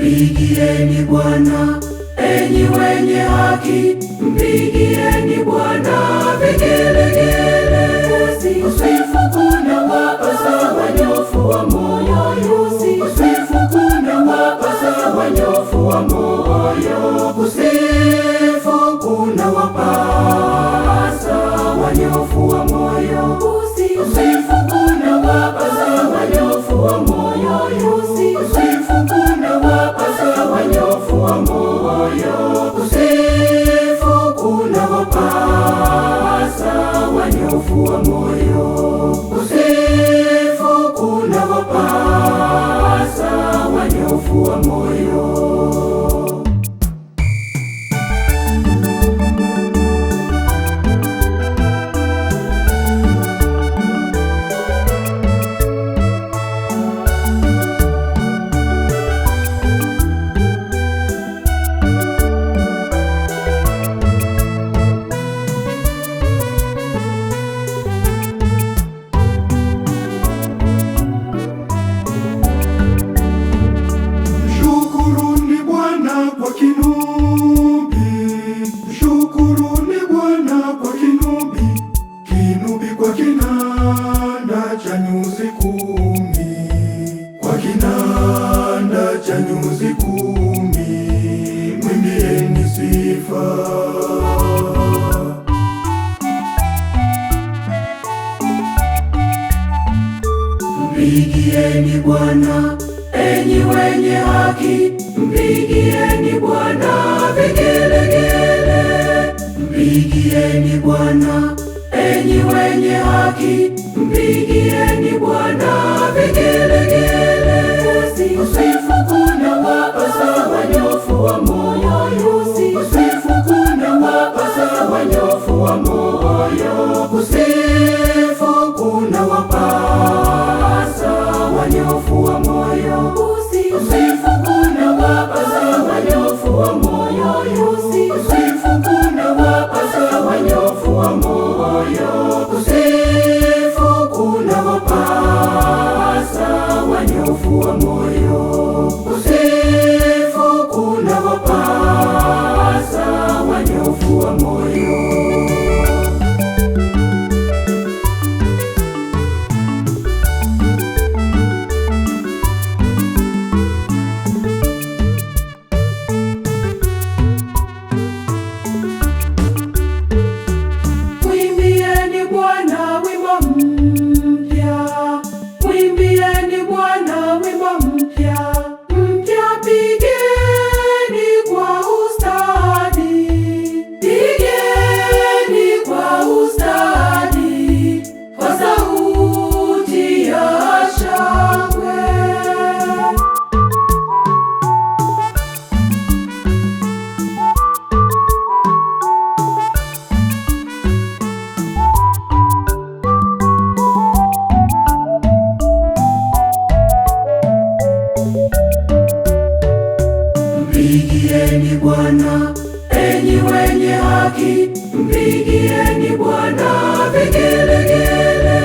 Mpigieni Bwana, enyi wenye haki, mpigieni Bwana vigelegele. Usifu kuna wapasa wanyofu wa moyo, usifu kuna wapasa wanyofu wa moyo, usifu kuna wapasa wanyofu wa moyo, usifu kuna wapasa wanyofu wa moyo, usifu kuna wapasa wanyofu wa moyo, usifu kuna wapasa wanyofu wa moyo, usifu kuna wapasa wanyofu wa moyo. Mshukuruni Bwana kwa kinubi, kinubi kwa kinanda cha nyuzi 10, kwa kinanda cha nyuzi 10, mwimbieni sifa. Mpigieni Bwana, enyi wenye haki, mpigieni Bwana vigelegele. Mpigieni Bwana, enyi wenye haki, mpigieni Bwana vigelegele. Usifu kuna wapasa wanyofu wa moyo, usifu kuna wapasa wanyofu wa moyo, usifu kuna wapasa wanyofu wa moyo, usifu kuna wapasa wanyofu wa moyo, usifu kuna wapasa wanyofu wa moyo, usifu kuna wapasa wanyofu wa moyo, usifu kuna wapasa wanyofu wa moyo. Mpigieni Bwana, enyi wenye haki, mpigieni Bwana vigelegele.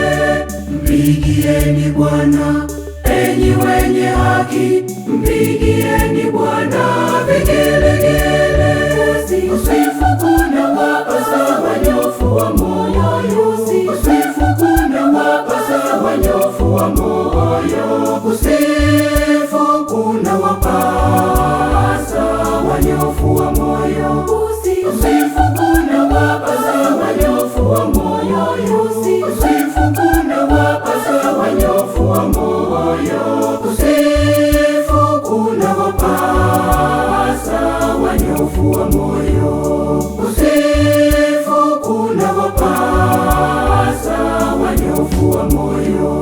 Mpigieni Bwana, enyi wenye haki, mpigieni Bwana vigelegele. Usifu kuna wapasa wanyofu wa moyo, usifu kuna wapasa wanyofu wa moyo, usifu kuna wapasa wanyofu wa moyo, usifu kuna wapasa wanyofu wa moyo, usifu kuna wapasa wanyofu wa moyo, usifu kuna wapasa wanyofu wa moyo, usifu kuna wapasa wanyofu wa moyo.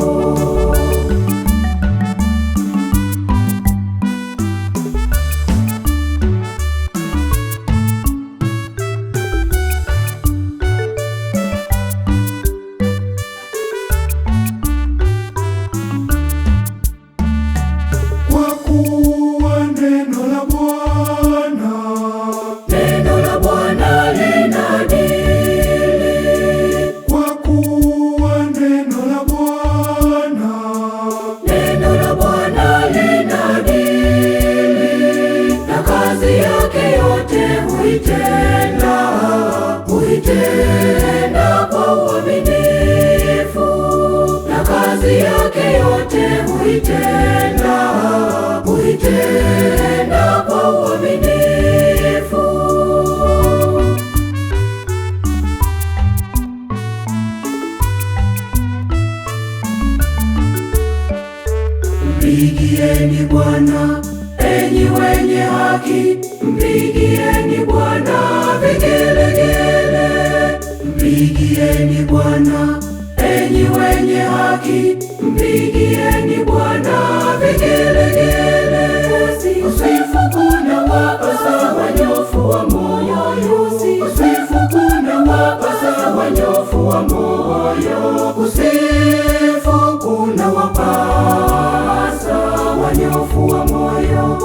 huitenda kwa uaminifu, na kazi yake yote huitenda kwa uaminifu. Mpigieni Bwana, enyi wenye haki, mpigieni Bwana vigelegele. Mpigieni Bwana, enyi wenye haki, mpigieni Bwana vigelegele. Kusifu kuna wapasa wanyofu wa moyo, kusifu kuna wapasa wanyofu wa moyo, kusifu kuna wapasa wanyofu wa moyo.